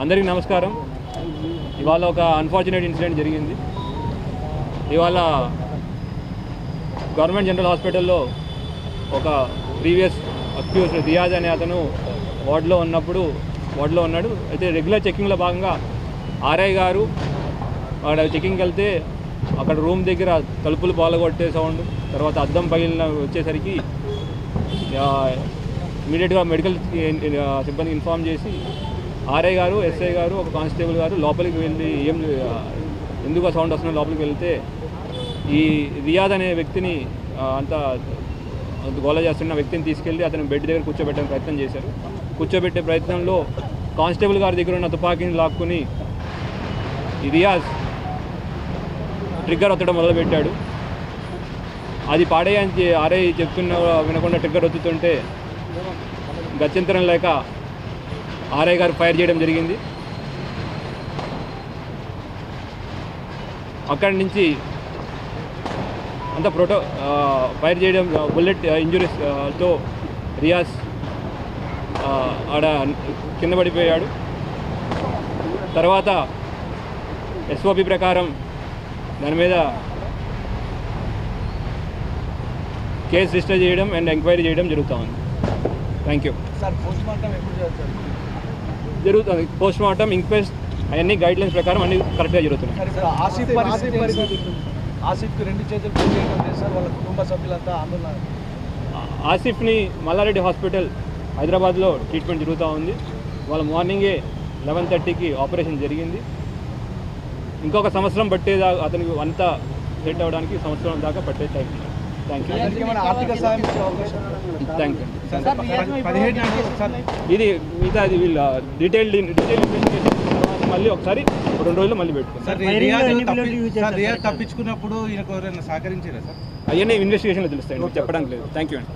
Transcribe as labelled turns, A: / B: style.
A: అందరికీ నమస్కారం. ఇవాళ ఒక అన్ఫార్చునేట్ ఇన్సిడెంట్ జరిగింది. ఇవాళ గవర్నమెంట్ జనరల్ హాస్పిటల్లో ఒక ప్రీవియస్ అక్యూజ్ రియాజ్ అనే అతను వార్డులో ఉన్నాడు. అయితే రెగ్యులర్ చెకింగ్లో భాగంగా ఆర్ఐ గారు అక్కడ చెకింగ్కి వెళ్తే అక్కడ రూమ్ దగ్గర తలుపులు పాలగొట్టే సౌండ్, తర్వాత అద్దం పగిలిన వచ్చేసరికి ఇమీడియట్గా మెడికల్ సిబ్బందికి ఇన్ఫామ్ చేసి ఆర్ఐ గారు, ఎస్ఐ గారు, ఒక కానిస్టేబుల్ గారు లోపలికి వెళ్ళి ఎందుకు ఆ సౌండ్ వస్తుందో లోపలికి వెళ్తే ఈ రియాజ్ అనే వ్యక్తిని అంత గోల చేస్తున్న వ్యక్తిని తీసుకెళ్ళి అతను బెడ్ దగ్గర కూర్చోబెట్టడానికి ప్రయత్నం చేశారు. కూర్చోబెట్టే ప్రయత్నంలో కానిస్టేబుల్ గారి దగ్గర ఉన్న తుపాకీని లాక్కుని ఈ రియాజ్ ట్రిగ్గర్ ఒత్తడం మొదలుపెట్టాడు. అది పాడేయని ఆర్ఐ చెప్తున్నా వినకుండా ట్రిగ్గర్ ఒత్తుతుంటే గత్యంతరం లేక ఆర్ఐ గారు ఫైర్ చేయడం జరిగింది. అక్కడి నుంచి అంత ఫైర్ చేయడం బుల్లెట్ ఇంజురీస్తో రియాజ్ ఆడ కింద పడిపోయాడు. తర్వాత ఎస్ఓపి ప్రకారం దాని మీద కేసు రిజిస్టర్ చేయడం అండ్ ఎంక్వైరీ చేయడం జరుగుతూ ఉంది. Thank you. జరుగుతుంది పోస్ట్మార్టం, ఇంక్వెస్ట్ అవన్నీ గైడ్లైన్స్ ప్రకారం అన్ని కరెక్ట్గా జరుగుతున్నాయి. ఆసిఫ్ని మల్లారెడ్డి హాస్పిటల్ హైదరాబాద్లో ట్రీట్మెంట్ జరుగుతూ ఉంది. వాళ్ళ మార్నింగే 11:30కి ఆపరేషన్ జరిగింది. ఇంకొక సంవత్సరం పట్టేదా అతనికి అంతా సెట్ అవ్వడానికి సంవత్సరం దాకా పట్టే టైం. Thank you. ఇది మిగతా ఇది వీళ్ళ డీటెయిల్ ఇన్వెస్టిగేషన్ మళ్ళీ ఒకసారి 2 రోజులు మళ్ళీ పెట్టుకుంటాం.
B: తప్పించుకున్నప్పుడు సహకరించారా సార్?
A: అవన్నీ ఇన్వెస్టిగేషన్లో తెలుస్తాయి, చెప్పడానికి లేదు. థ్యాంక్ యూ అండి.